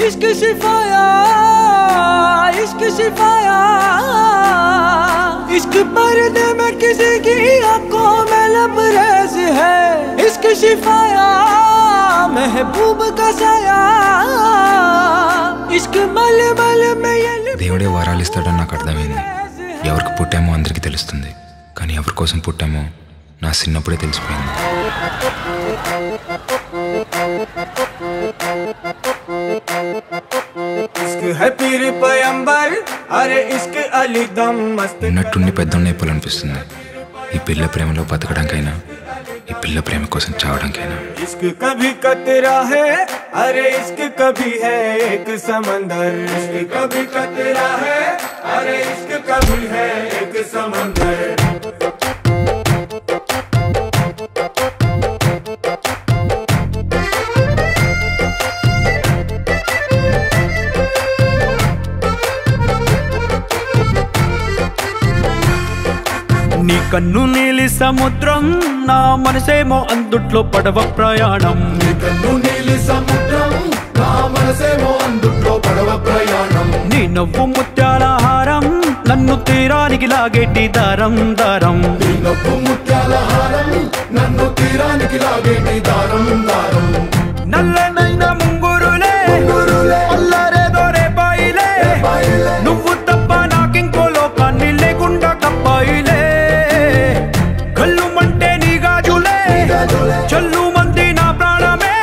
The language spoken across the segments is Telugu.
इश्क शिफाया इश्क शिफाया इश्क पर्दे में किसी की आंखों में लबरेज है इश्क शिफाया महबूब का साया इश्क मल मल में దేవుడే వరాలు ఇస్తాడని నాకు అర్థమైంది. ఎవరికి పుట్టామో అందరికీ తెలుస్తుంది, కానీ ఎవరి కోసం పుట్టామో నా చిన్నప్పుడే తెలిసిపోయింది. ఉన్నట్టుండి పెద్దోడిని అయిపోవాలనిపిస్తుంది. ఈ పిల్ల ప్రేమలో బతకడానికైనా ఈ పిల్ల ప్రేమ కోసం చావడానికైనా. ఇష్క్ కభీ కతరా హై అరే ఇష్క్ కభీ హై ఏక్ సమందర్ ఇష్క్ కభీ కతరా హై అరే ఇష్క్ కభీ హై ఏక్ సమందర్. నీ కన్ను నీలి సముద్రం నా మనసేమో అందుట్లో పడవ ప్రయాణం. నీ కన్ను నీలి సముద్రం నా మనసేమో అందుట్లో పడవ ప్రయాణం. నీ నవ్వు ముత్యాల హారం నన్ను తీరానికి లాగేటి దారం దారం. నీ నవ్వు ముత్యాల హారం నన్ను తీరానికి లాగేటి దారం దారం. నల్లనైన ముంగురులే అల్లరేదో రేపాయిలే నువ్వు తప్ప నాకింకో లోకాన్ని లేకుండా కప్పాయిలే. చల్లు మంది నా ప్రాణమే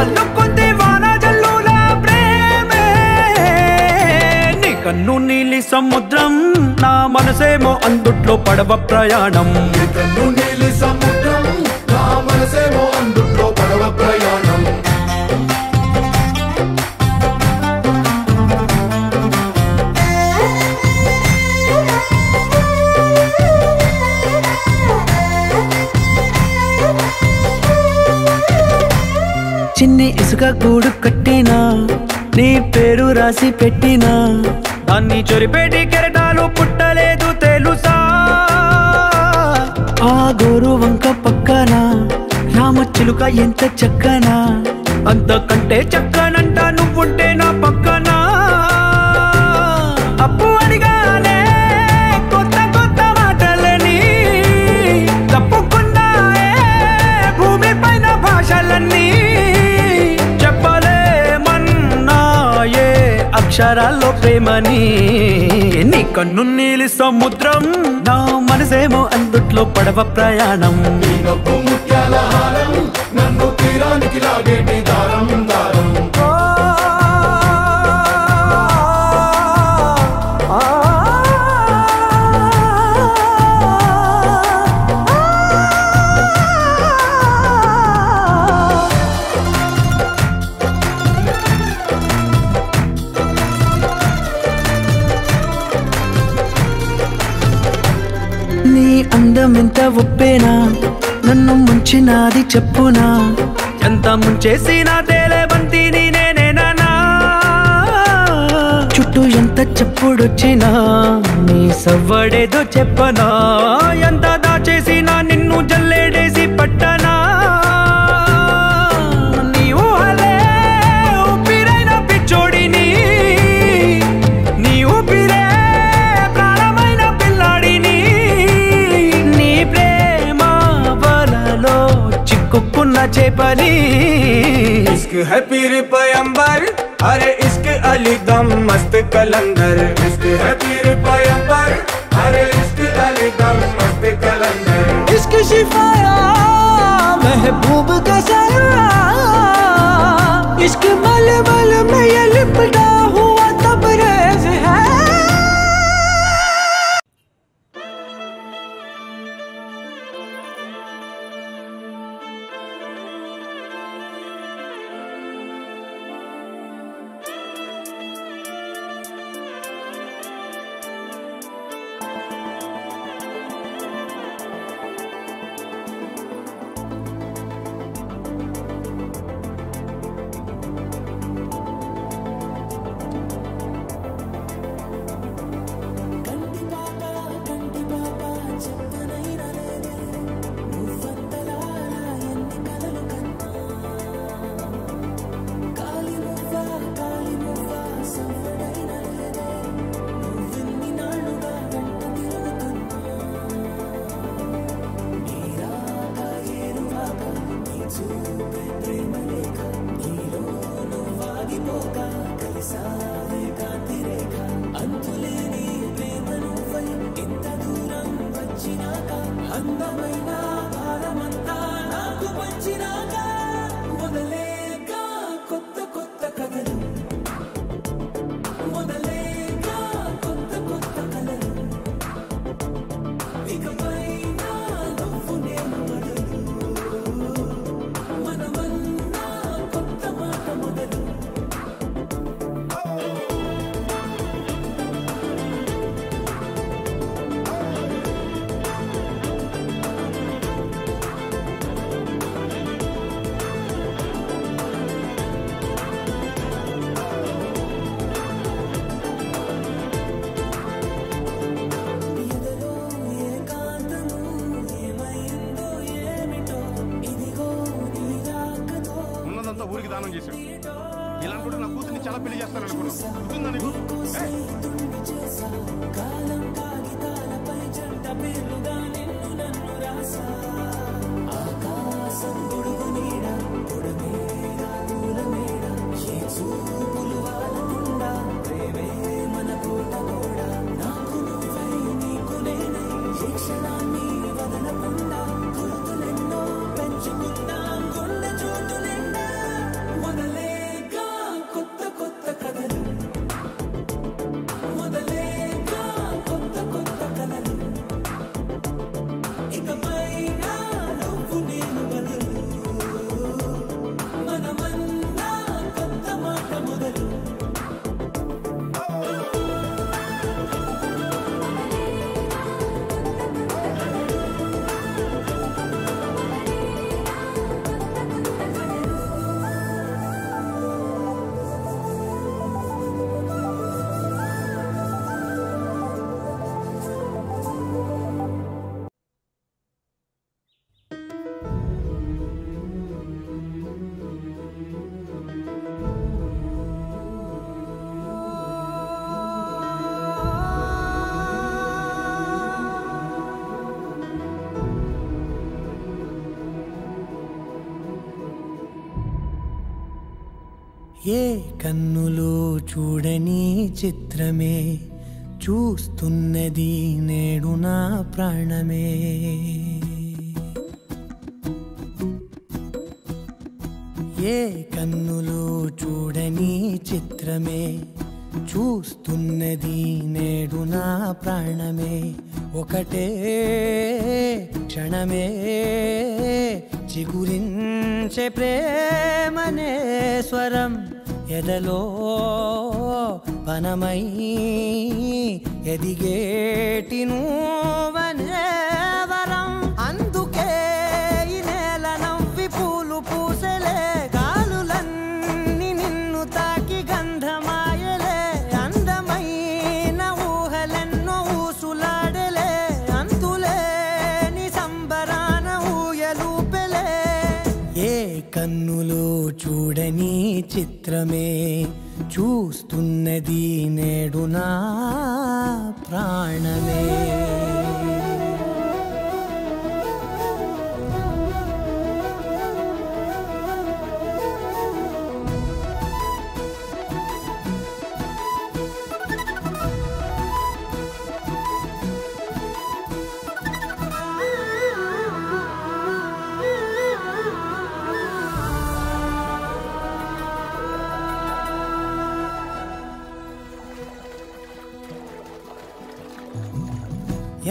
అల్లుకుంది వాన జల్లుల ప్రేమే. నీ కన్ను నీలి సముద్రం నా మనసేమో అందుట్లో పడవ ప్రయాణం. నీ కన్ను నీలి సముద్రం నా మనసేమో అందుట్లో పడవ ప్రయాణం. చిన్ని ఇసుక గూడు కట్టినా నీ పేరు రాసి పెట్టినా దాన్ని చొరిపేటి కెరటాలు పుట్టలేదు తెలుసా. ఆ గోరు వంక పక్కన రామచిలుక ఎంత చక్కనా అంతకంటే చక్కనంట నువ్వుంటే నా పక్కన. అప్పు అడిగానే కొత్త కొత్త మాటలని తప్పుకున్నాయే భూమి పైన భాషలన్నీ అక్షరాల్లో ప్రేమని. నీ కన్ను నీలి సముద్రం నా మనసేమో అందుట్లో పడవ ప్రయాణం. నీ నవ్వు ముత్యాల హారం నన్ను తీరానికి లాగేటి దారం దారం. అందం ఎంత ఒప్పేనా నన్ను ముంచినాది చెప్పునా ఎంత ముంచేసినా తేలేబంతిని నేనేనా. చుట్టూ ఎంత చెప్పుడొచ్చినా నీ సవ్వడేదో చెప్పనా. ఎంత దాచేసినా నిన్ను జల్లేడేసి పట్టనా. నీ ఊహలే ఊపిరైన పిచ్చోడిని నీ ఊపిరే ప్రాణమైన పిల్లాడిని. చిక్కుకున్న చేపని. ఇష్క్ హై పీర్ పయంబర్ అరే ఇష్క్ అలీ దమ్ మస్త్ కలందర్. ఇష్క్ హై పీర్ పయంబర్ అరే ఇష్క్ అలీ దమ్ మస్త్ కలందర్. ఇష్క్ शिफाया महबूब का साया इश्क मल मल में ये लिपटा हुआ तबरेज है. ఏ కన్నులో చూడని చిత్రమే చూస్తున్నది నేడు నా ప్రాణమే. ఏ కన్నులో చూడని చిత్రమే చూస్తున్నది నేడు నా ప్రాణమే. ఒకటే క్షణమే చిగురించే ప్రేమనే స్వరం ఎదలో వనమై ఎదిగేటి నువ్వనే వరం. అందుకే ఈ నేల నవ్వి పూలు పూసలే, గాలులన్నీ నిన్ను తాకి గంధమాయలే. అందమైన ఊహలెన్నో ఊసులాడలే, అంతులేని సంబరాన ఊయలూపెలే. ఏ కన్నులో చూడని చిత్రమే చూస్తున్నది నేడు నా ప్రాణమే.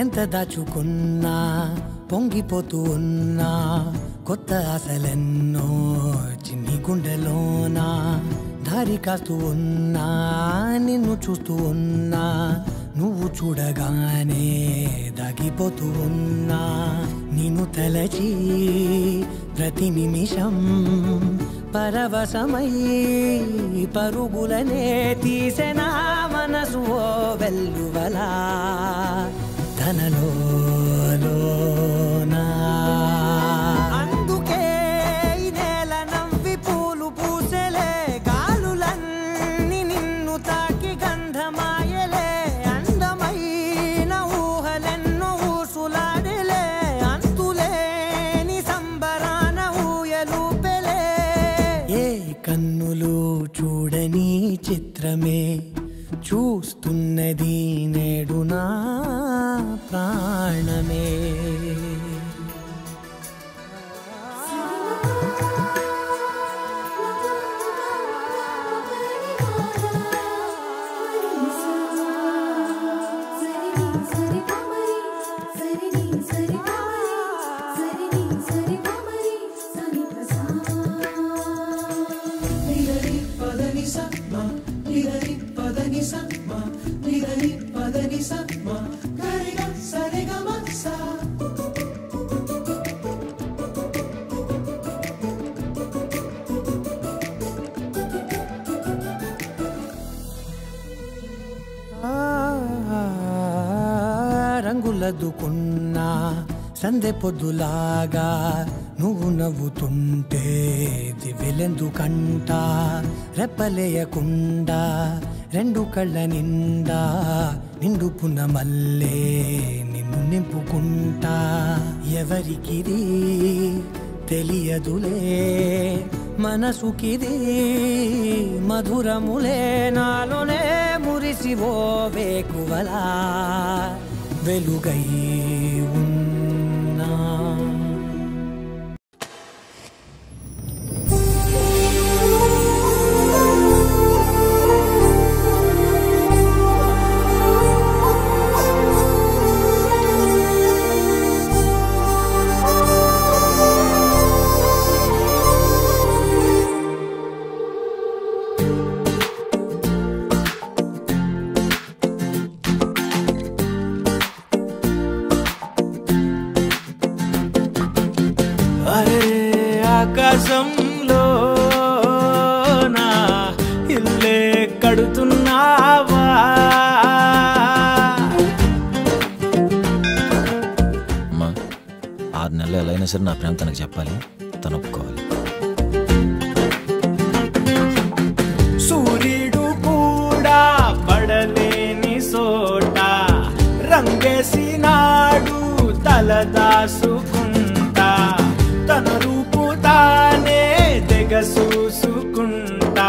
ఎంత దాచుకున్నా పొంగిపోతూ ఉన్నా, కొత్త ఆశలెన్నో చిన్ని గుండెలోనా. దారి కాస్తూ ఉన్నా, నిన్ను చూస్తూ ఉన్నా, నువ్వు చూడగానే దాగిపోతూ ఉన్నా. నిన్ను తలచి ప్రతి నిమిషం పరవశమై పరుగులనే తీసెనా మనసు ఓ వెల్లువలా తనలోనా. అందుకే ఈ నేల నవ్వి పూలు పూసలే, గాలులన్నీ నిన్ను తాకి గంధమాయలే. అందమైన ఊహలెన్నో ఊసులాడలే, అంతులేని సంబరాన ఊయలు చూడని చిత్రమే చూస్తున్నది నేడు నా ప్రాణమే. రంగులదుకున్నా సందె పొద్దులాగా నువ్వు నవ్వుతుంటే దివెలెందుకంట రెప్పలేయకుండా రెండు కళ్ళ నిండా నిండు పున్నమల్లే నిన్ను నింపుకుంటా. ఎవరికిది తెలియదులే మనసుకిది మధురములే నాలోనే మురిసివో వేకువలా వెలుగై ఉన్నా. ఆకాశంలో నా ఇల్లే కడుతున్నావా? అమ్మా 6 నెలలు ఎలా అయినా సరే నా ప్రేమ తనకు చెప్పాలి, తను ఒప్పుకోవాలి. సూర్యుడు కూడా పడలేని సోట రంగేసినాడు తలదాసుకుంటా. తన రూపు తానే దిగసూసుకుంటా.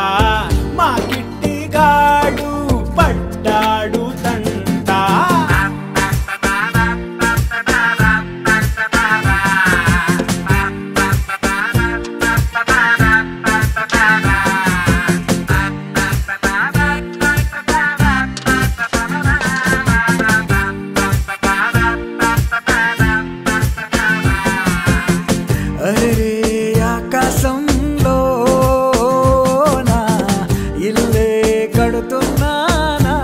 మా కిట్టిగాడు పడ్డాడు తంటా. ఆకాశంలో నా ఇల్లే కడుతున్నానా?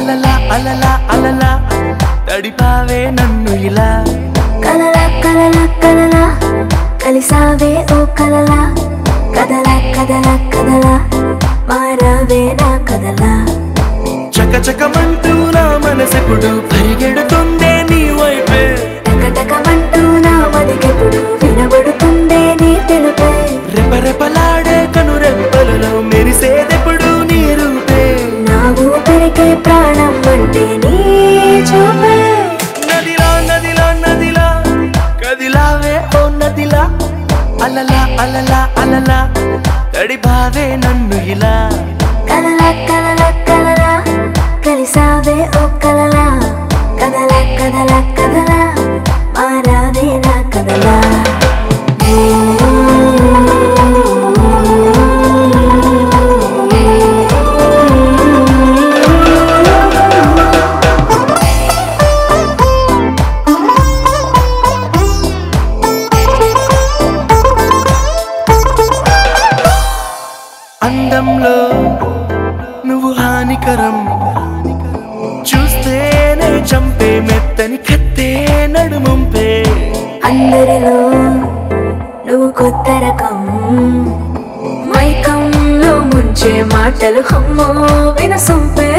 అలలా అలలా అలలా తడిపావే నన్ను ఇలా కలలా కలలా కలలా కలిసావే ఓ కలలా కదలా కదలా కదలా మారావే నా కదలా చకచకమంటూ నా మనసెప్పుడు పరిగెడుతుందే నీ వైపే టకటకమంటూ నా మదికెప్పుడు వినబడుతుందే నీ తెలుపే రెపరెపలాడే కనురెప్పలలో మెరిసేదెప్పుడు నీ రూపే నా ఊపిరికే ప్రాణం అంటే నీ చూపే నదిలా నదిలా నదిలా కదిలావే ఓ నదిలా అలలా అలలా అలలా తడిపావే నన్ను ఇలా కలలా కలలా కలలా కలిసావే ఓ కలలా కదలా కదలా కదలా మారావే నా కదలా అందంలో నువ్వు హానికరం చూస్తేనే చంపే మెత్తని కత్తే నడుముంపే అందరిలో నువ్వు కొత్త రకం మైకంలో ముంచే మాటలు హమ్మో వినసొంపే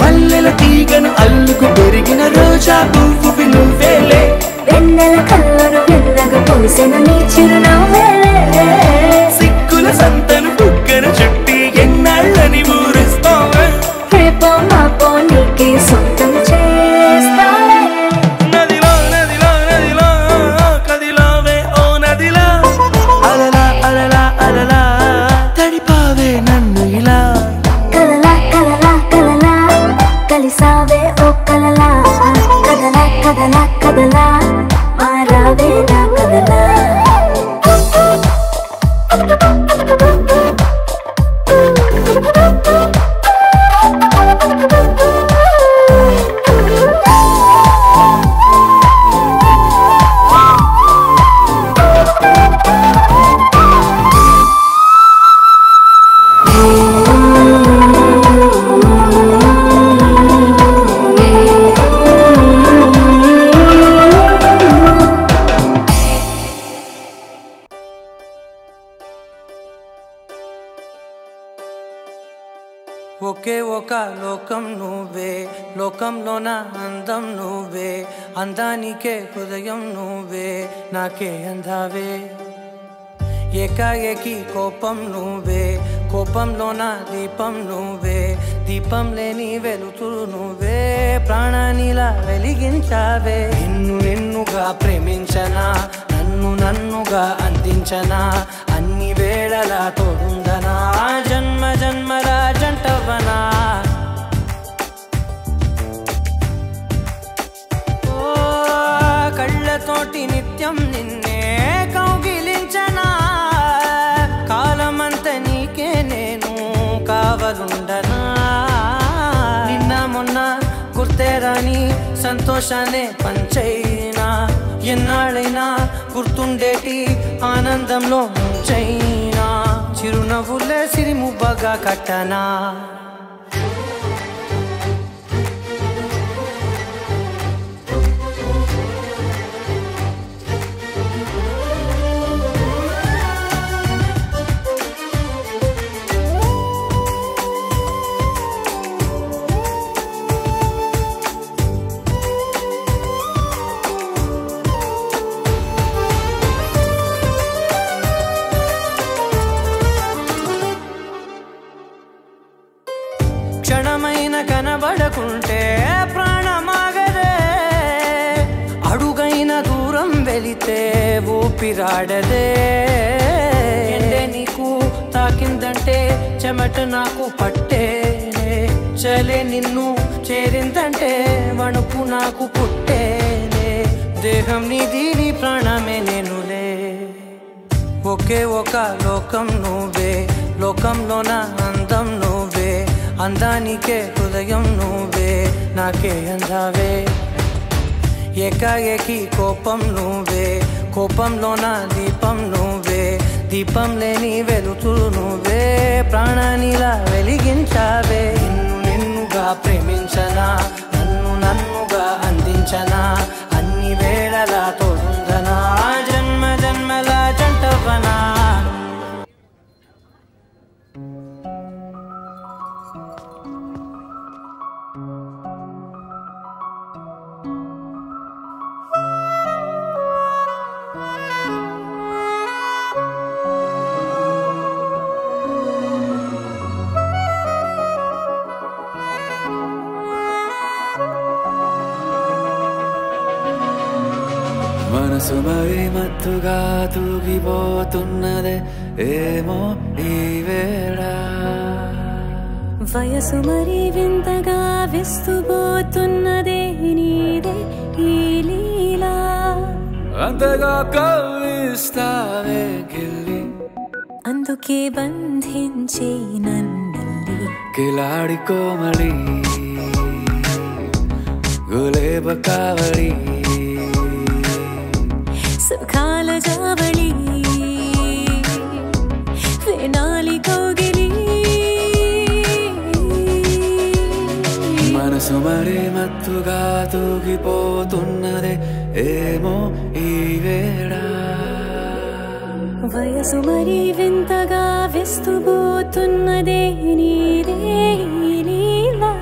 మల్లెల తీగను అల్లుకు పెరిగిన రోజా పువ్వు నువ్వేలే వెన్నెల కళ్ళను వెన్నగా పూసెను నీ చిరునవ్వేలే సిక్కుల సంతను కుక్కను చుట్టి ఎన్నాళ్ళని ఊరిస్తావే రేపో మాపో నీకే సొంతం చేస్తావే నదిలా నదిలా నదిలా కదిలావే ఓ నదిలా అలలా అలలా అలలా తడిపావే నన్ను ఇలా కలలా కలలా కలలా కలిసావే ఓ కలలా కదలా కదలా కదలా మారావే నా కదలా ఒకే ఒక లోకం నువ్వే లోకంలోన అందం నువ్వే అందానికే హృదయం నువ్వే నాకే అందావే ఏకాఏకి కోపం నువ్వే కోపంలోన దీపం నువ్వే దీపం లేని వెలుతురు నువ్వే ప్రాణానిలా వెలిగించావే నిన్ను నిన్నుగా ప్రేమించనా నన్ను నన్నుగా అందించనా అన్ని వేళలా తోడుందనా జన్మ జన్మల జంటవనా ఓ కళ్ళతోటి నిత్యం నిన్నే కౌగిలించనా కాలమంత నీకే నేను కావలుండనా నిన్న మొన్న గుర్తేరాని సంతోషాన్ని పంచైనా ఎన్నాళ్ళైనా గుర్తుండేటి ఆనందంలో ముంచైనా చిరునవ్వులే సిరిముబ్బగా కట్టనా క్షణమైన కనబడకుంటే ప్రాణమాగదే అడుగైన దూరం వెళితే ఊపిరాడదే ఎండే నీకు తాకిందంటే చెమట నాకు పట్టే చలే నిన్ను చేరిందంటే వణుకు నాకు పుట్టేనే దేహం నీది నీ ప్రాణమే నేనులే ఒకే ఒక లోకం నువ్వే లోకంలోన అందం నువ్వే అందానికే హృదయం నువ్వే నాకే అందావే ఏకాఏకి కోపం నువ్వే కోపంలోన దీపం నువ్వే దీపం లేని వెలుతురు నువ్వే ప్రాణానిలా వెలిగించావే నిన్ను నిన్నుగా ప్రేమించనా నన్ను నన్నుగా అందించనా అన్ని వేళలా తోడుందనా జన్మ జన్మల జంటవనా మనసు మరి మత్తుగా తూగిపోతున్నదే ఏమో ఈ వేళ వయసు మరి వింతగా విస్తుపోతున్నదే నీదే ఈ లీలా అంతగా కవ్విస్తావే గిల్లి అందుకే బంధించే నన్నల్లి కిలాడి కోమలి గులేబ కావలి సుఖాల జావళి వేనాలి కౌగిలి మనసు మరి మత్తుగా తూగిపోతున్నదే ఏమో ఈ వేళ వయసు మరి వింతగా విస్తుపోతున్నదే నీదే ఈ లీలా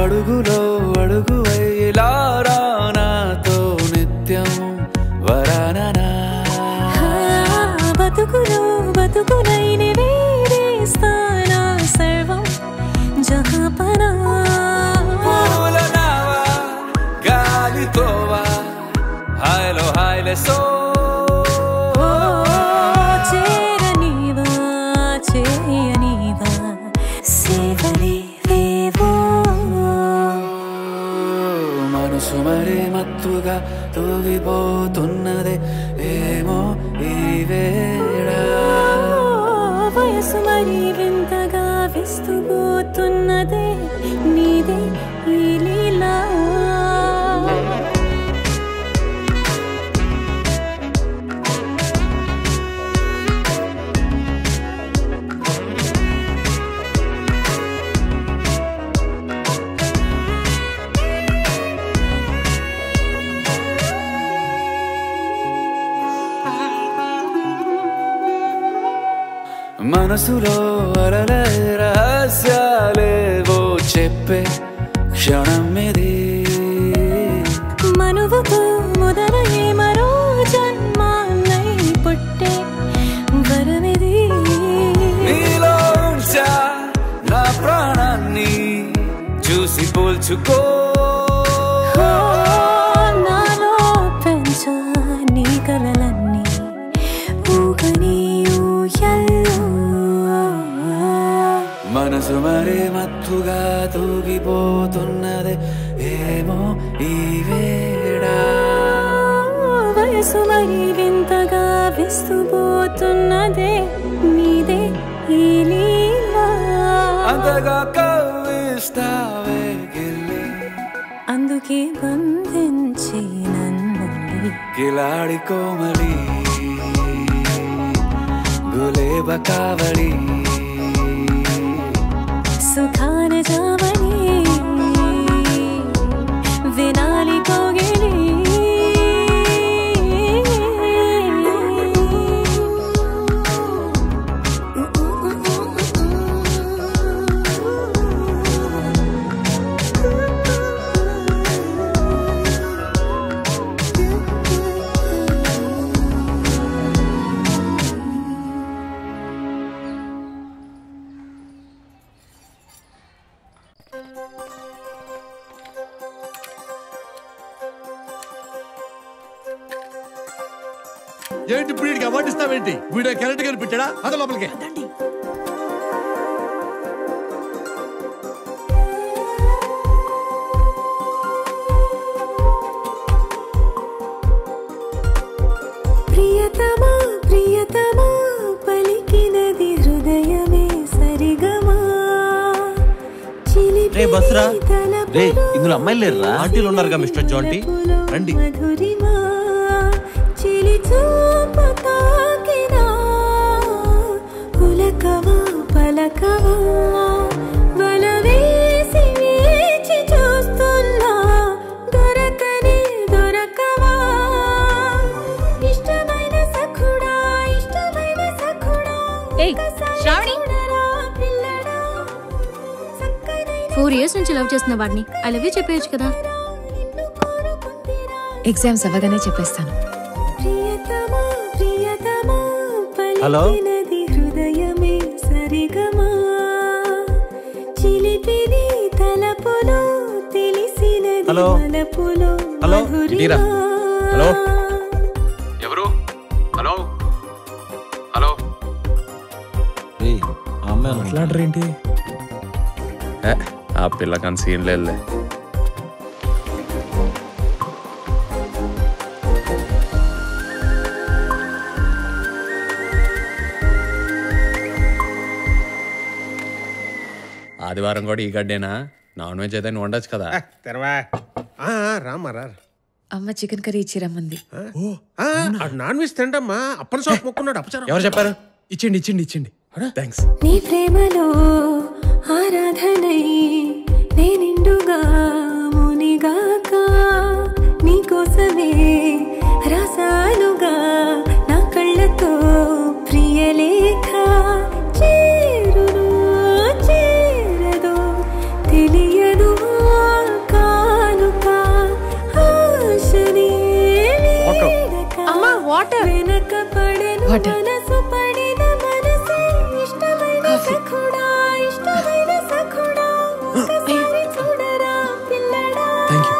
అడుగులో అడుగు వేలారా నాతో నిత్యం వరాననా బతుకులో బతుకునైన వేరేస్తానా సర్వం జహాపనా పూల నావా గాలితోవా హాయ్లో హాయ్లే సో చేరనీవా చేయనీవా సేవలే మనసు మరి మత్తుగా తూగిపోతున్నదే ఏమో ఈ వేళ వయసు మరి వింతగా విస్తుపోతున్నదే నీదే ఈ లీలా మనసులో అలలే రహస్యాలేవో చెప్పే క్షణం ఇది మనువుకు మొదలయ్యే మరో జన్మాన్నై పుట్టే వరమిది నీలో ఉంచా నా ప్రాణాన్ని చూసి పోల్చుకో నాలో పెంచా నీ కలలన్నీ ఊగని ఊయల్లో మనసు మరి మత్తుగా తూగిపోతున్నదే ఏమో ఈ వేళ వయసు మరి వింతగా విస్తుపోతున్నదే నీదే ఈ లీలా అంతగా కవ్విస్తావే గిల్లి అందుకే బంధించి నన్ను కిలాడి కోమలి గులేబ కావలి సుఖాన జావని వినాలి కోగిలి ఏంటి వీడికి అవార్డు ఇస్తావేంటి? వీడియో క్యారెక్టర్ గారు పెట్టాడా? అద లోపలికి ప్రియ ప్రియతమా ప్రియతమా పలికినది హృదయమే సరిగమా రే బస్రా రే ఇందులో అమ్మాయిలు లేరురా ఆంటీలు ఉన్నారుగా మిస్టర్ జాంటీ రండి మధురిమా చిలి చూపు తాకినా పులకవా పలకవా వలవేసి వేచి చూస్తున్నా దొరకనే దొరకవా ఇష్టమైన సఖుడా ఏయ్ శ్రావణి 4 years నుంచి లవ్ చేస్తున్న వాడిని ఐ లవ్ యూ చెప్పేయచ్చు కదా. ఎగ్జామ్స్ అవ్వగానే చెప్పేస్తాను. హలో హృదయమే సరిగమా చిలిపిని తలపులో తెలిసినది హలో తలపులో హలో ఇటీరా హలో ఎవరు హలో హలో రే ఆ అమ్మాయి మాట్లాడరేంటి? ఆ పిల్లకని సీన్ లేదులే. ఆదివారం కూడా ఈ గడ్డేనా? నాన్ వెజ్ అయితే వండొచ్చు కదా. తెరవా రామారా. అమ్మ చికెన్ కర్రీ ఇచ్చి రమ్మంది. నాన్ వెజ్ తింటమ్మా. అప్పని షాప్ మొక్కున్నాడు అప్పచారం. ఎవరు చెప్పారు? ఇచ్చిండి ఇచ్చిండి ఇచ్చిండి. థ్యాంక్స్. నీ ప్రేమలో ఆరాధనై నేనిండుగా మునిగాక నీకోసమే రాసానుగా నా కళ్ళతో ప్రియలేఖ చేరును చేరదో తెలియదు కానుక ఆశనే అమ్మా వాటర్ వెనక పడెను మనసు పడిన మనసు ఇష్టమైన సఖుడా ఇష్టమైన సఖుడా ఒకసారి చూడరా పిల్లడా. Thank you.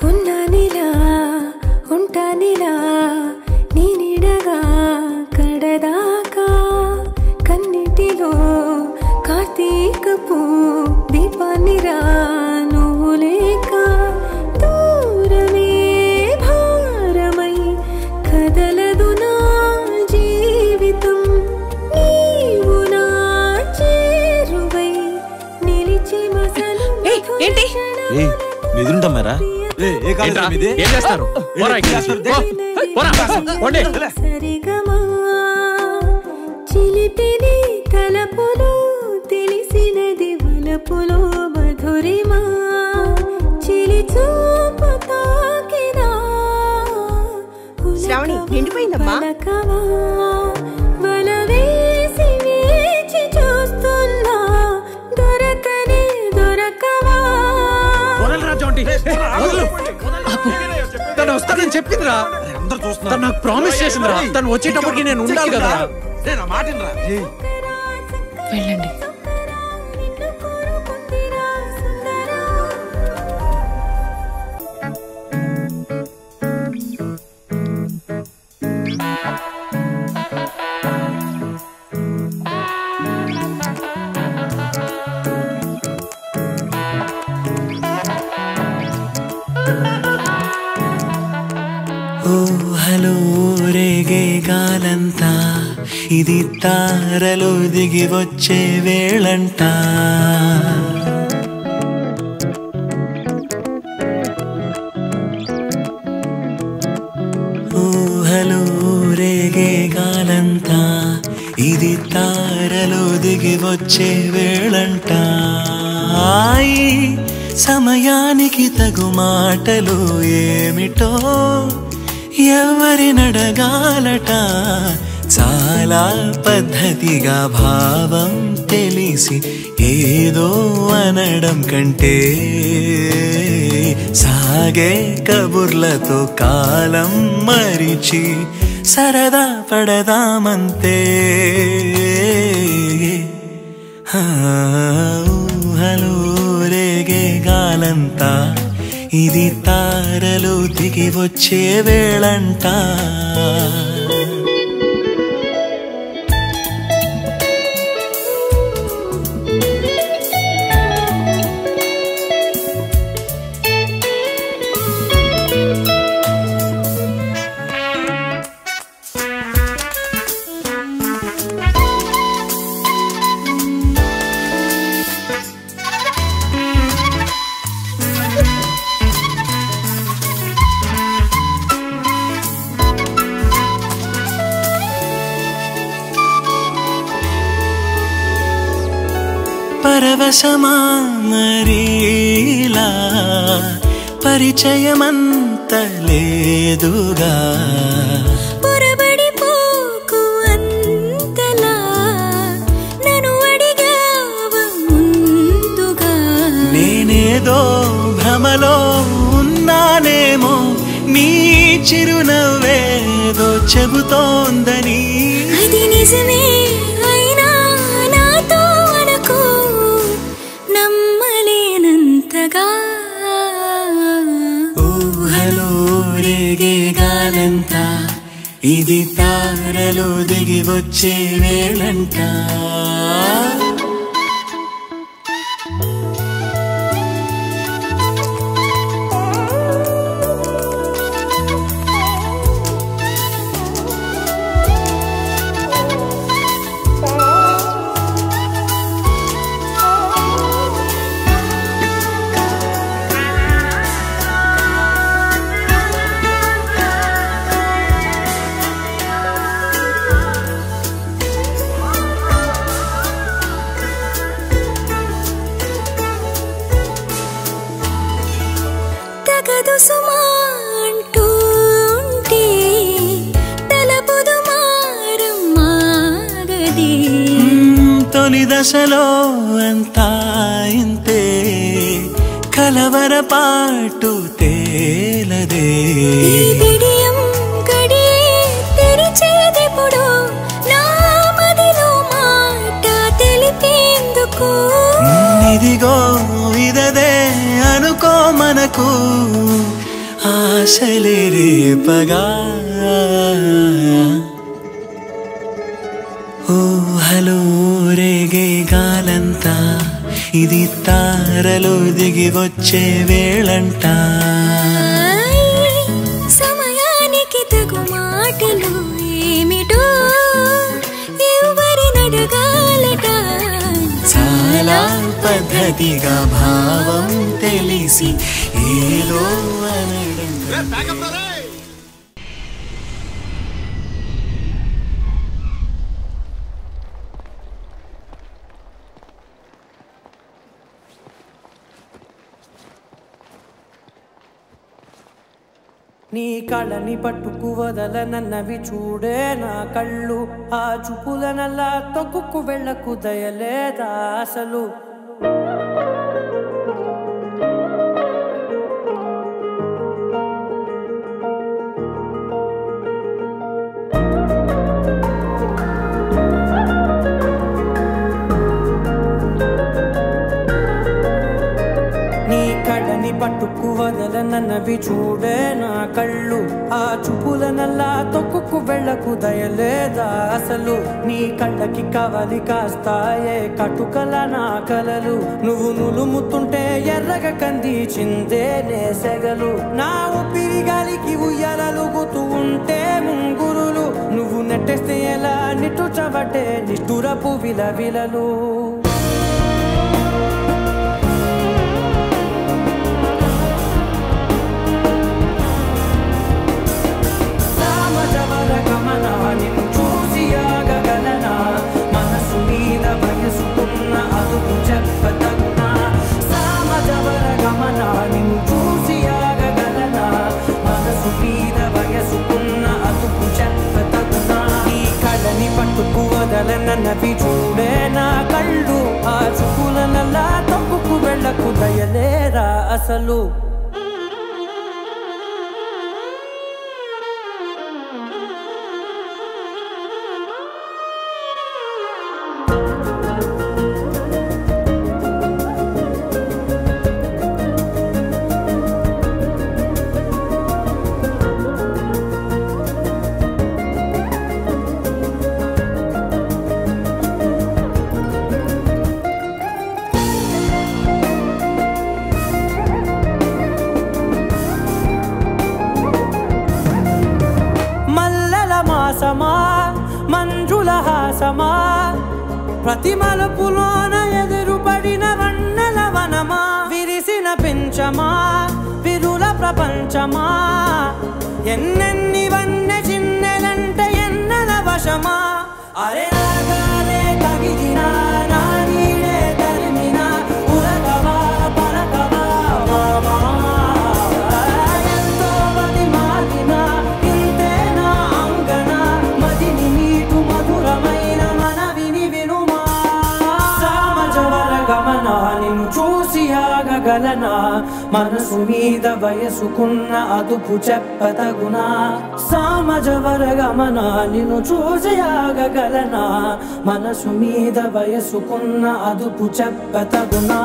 ఉన్నానిలా ఉంటానిలా నీ నీడగా కడదాకా కన్నిటిలో కార్తీకపు దీపాన్నిరా నువ్వు లేక దూరమే భారమై కదలదు నా జీవితం నీవు నా చేరువై నిలిచి మసలు ఏంటి? ఎదురుంటామారా? ఏం చేస్తారు? సరిగమా చిలిపిని తలపులో తెలిసినది వలపులో మధురిమా చిలి చూపు తాకినా శ్రావణి నిండిపోయిందమ్మా. వలవేసి వేచి చూస్తున్నా దొరకనే దొరకవా. తను వస్తానని చెప్పిందిరా. తను నాకు ప్రామిస్ చేసిందిరా. తను వచ్చేటప్పటికి నేను ఉండాలి కదా. వెళ్ళండి. ఊహలో రేగే గాలంతా ఇది తారలు దిగి వచ్చే వేళంట. ఊహలో రేగే గాలంతా ఇది తారలు దిగి వచ్చే వేళంట. ఈ సమయానికి తగు మాటలు ఏమిటో ఎవరి నడగాలట. చాలా పద్ధతిగా భావం తెలిసి ఏదో అనడం కంటే సాగే కబుర్లతో కాలం మరిచి సరదా పడదామంతే ఊహలో రేగే గాలంతా ఇది తారలు దిగి వచ్చే వేళంట పరవశమా మరీలా పరిచయమంత లేదుగా పొరబడిపోకు అంతలా నన్ను అడిగావ ముందుగా నేనేదో భ్రమలో ఉన్నానేమో నీ చిరునవ్వేదో చెబుతోందని అది నిజమే అయినా నాతో అనుకో నమ్మలేనంతగా ఊహలో రేగే గాలంతా ఇది తారలు దిగి వచ్చే వేళంట తగదు సుమా అంటూంటే తలపుదు మారమ్మాగది తొలి దశలో అంతా ఇంతే కలవరపాటు తేలదే ఈ బిడియం గడియే తెరిచేదెప్పుడు నా మదిలో మాట తెలిపేందుకు ఇదిగో ఇదదే అనుకో మనకు ఆశలే రేపగా ఊహలో రేగే గాలంతా ఇది తారలు దిగి వచ్చే వేళంట సమయానికి తగు మాటలు ఏమిటో ఎవరినడగాలట చాలా పద్ధతిగా భావం తెలిసి ఏదో అనడం నీ కళని పట్టుకు వదలనన్నవి చూడే నా కళ్ళు ఆ చూపులనల్లా తొక్కుకు వెళ్ళకు దయలేదా అసలు పట్టుకు వదలనన్నవి చూడే నా కళ్ళు ఆ చూపులనల్లా తొక్కుకు వెళ్ళకు దయలేదా అసలు నీ కళ్ళకి కవలి కాస్తాయే కటుకల నా కలలు నువ్వు నులుముతుంటే ఎర్రగ కంది చిందే నేసెగలు నా ఊపిరి గాలికి ఉయ్యాలలుగుతూ ఉంటే ముంగురులు నువ్వు నెట్టేస్తే ఎలా నిట్టుచబట్టే నిష్ఠురపు విలవిలలు నన్నవి చూడే నా కళ్ళు ఆ చూపులనల్లా తప్పుకు వెళ్ళకు దయలేరా అసలు ప్రతి మలుపులోన ఎదురుపడిన వన్నెల వనమా విరిసిన పెంచమా విరుల ప్రపంచమా ఎన్నెన్ని వన్నె చిన్నెలంటే ఎన్నెల వశమా అరే రాగాలే తగిదినా నా నీడే తరిమినా ఉరకవా పలకవా మామా ఎంతో మది మాదినా ఇంతేనా అంగన మదిని నీటు మధురమైన మనవిని వినుమా సామజవర గమన నిన్ను చూసి ఆగగలనా మనసు మీద వయసుకున్న అదుపు చెప్పతగునా సామజవర గమన నిన్ను చూసి ఆగగలనా మనసు మీద వయసుకున్న అదుపు చెప్పతగునా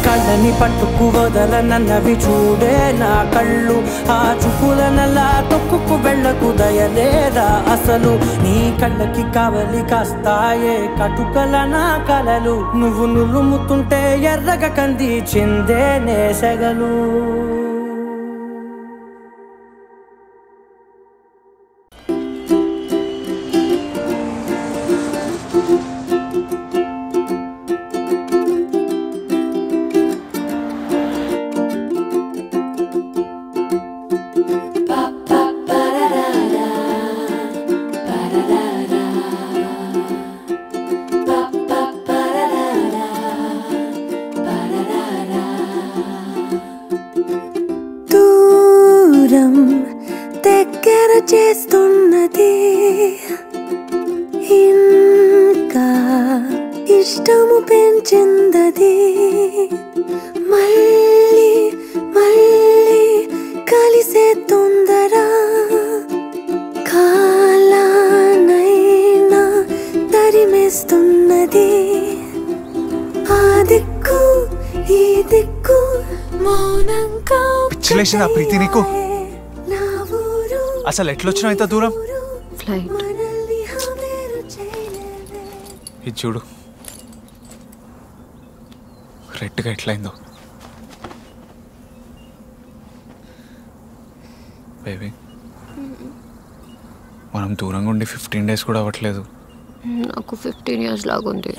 కళ్ళని పట్టుకు వదలనన్నవి చూడే నా కళ్ళు ఆ చూపులనలా తొక్కుకు వెళ్ళకు దయలేదా అసలు నీ కళ్ళకి కావలి కాస్తాయే కటుకల నా కలలు నువ్వు నులుముతుంటే ఎర్రగ కంది చిందే నేసగలు దగ్గర చేస్తున్నది ఇంకా ఇష్టము పెంచిందది మళ్ళీ మళ్ళీ కలిసే తొందర కాలానైనా తరిమేస్తున్నది ఆ దిక్కు ఈ దిక్కు మౌనంగా పిచ్చిలేసిన ప్రీతి నీకు అసలు ఎట్లొచ్చినావు ఇంత దూరం ఫ్లైట్ ఇది చూడు రెడ్గా ఎట్లయిందో బేబీ మనం దూరంగా ఉండి 15 days కూడా అవ్వట్లేదు నాకు 15 years లాగుంది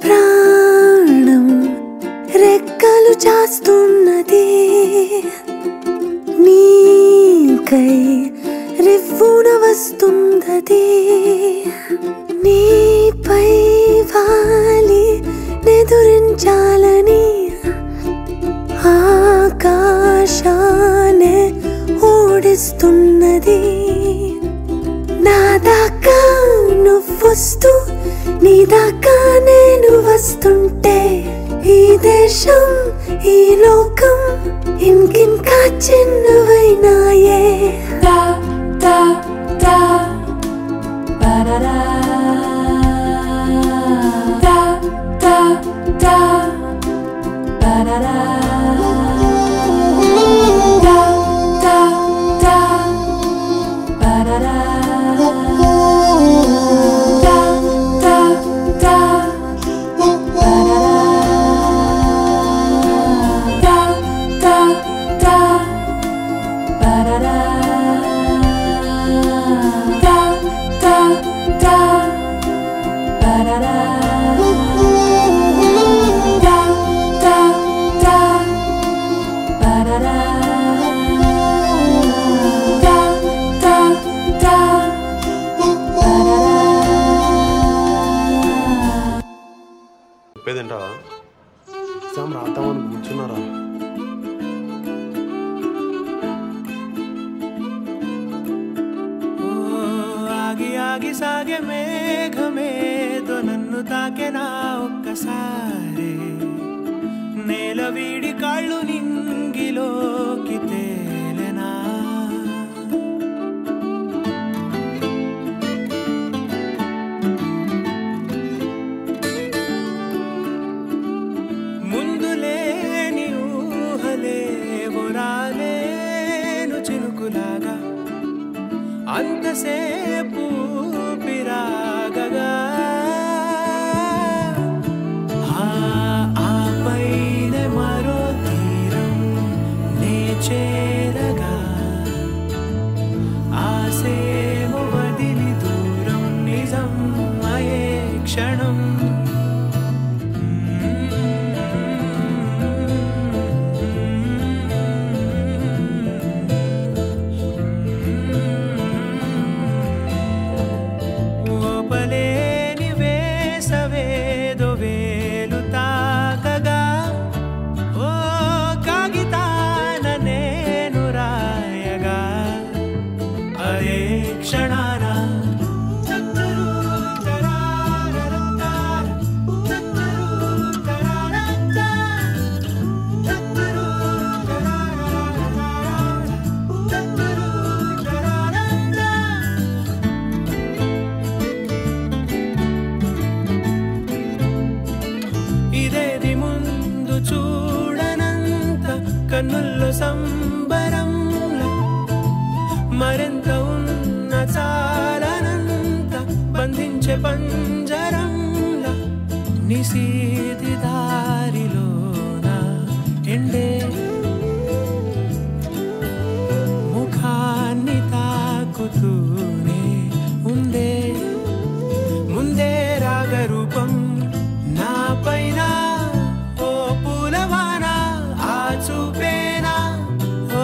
ప్రాణం రెక్కలు చాస్తున్నది నీకై రివ్వున వస్తుందది నీపై వాలి నెదురించాలని ఆకాశానే ఓడిస్తున్నది నా దాకా నువ్వొస్తూ నీ దాకా నేను వస్తుంటే ఈ దేశం ఈ లోకం ఇంకింకా చిన్నవైనాయే దా దా దా బరరా దా దా దా బరరా దా దా దా బరరా దా దా దా బరరా దా దా దా బరరా దా దా దా బరరా దా దా దా బరరా దా దా దా చెప్పేదేంటావా ఎగ్జామ్ రాద్దామని కూర్చున్నారా ఆగి ఆగి సాగే మేఘమేదో నన్ను తాకెనా ఒక్క సారే నేల వీడి కాళ్ళు నింగిలోకి తేలెనా ముందు లేని ఊహలేవో రాలేను చినుకులాగా అంతసేపు పిరాగగా ఆపైన మరో తీరం నే చేరగా ఆసేమో వదిలి దూరం నిజం అయే క్షణం ఓపలేని వేసవేదో వేలు తాకగా ఓ కాగితాన నేను రాయగా అదే క్షణాన ఇదేది ముందు చూడనంత కన్నుల్లో సంబరంలా మరింత ఉన్న చాలనంత బంధించే పంజరంలా నిశీతి దారిలోన ఎండే ముఖాన్ని తాకుతూనే ఉందే ముందే రాగరూపం నా పైన ఓ పూలవాన ఆ చూపేనా ఓ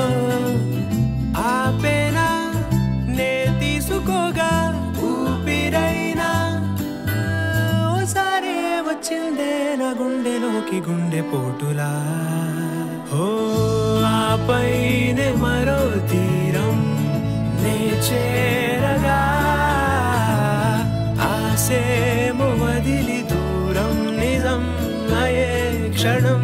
ఆపేనా నే తీసుకోగా ఊపిరైనా ఓసారి వచ్చిందే నా గుండెలోకి గుండె పోటులా ఓ ఆపైనే మరో తీరం నే చేరగా ఆసేమో వదిలి దూరం నిజం అయే క్షణం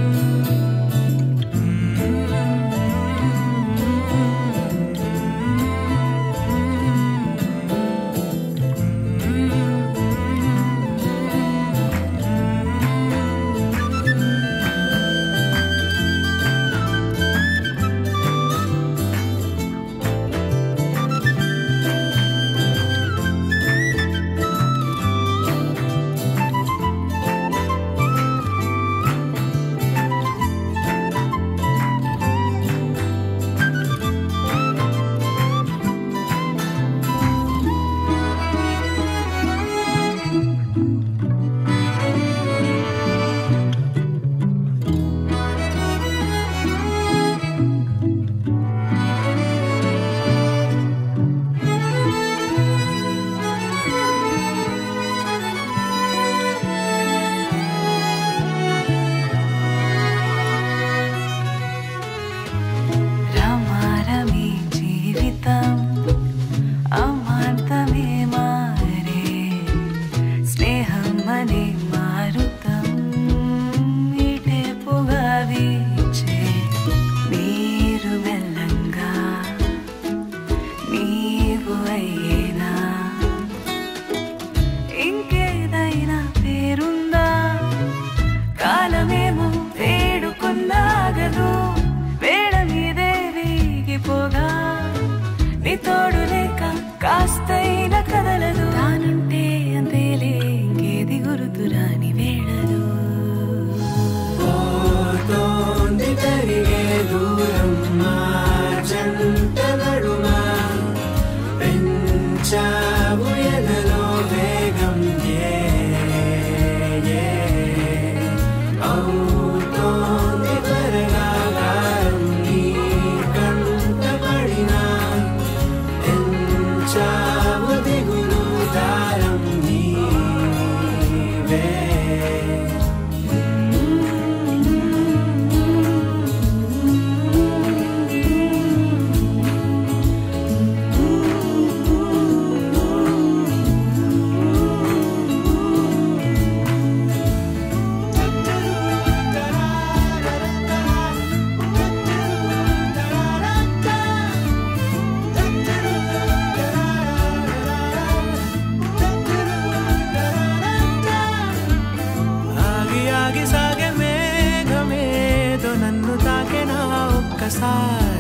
ఒక్కసారి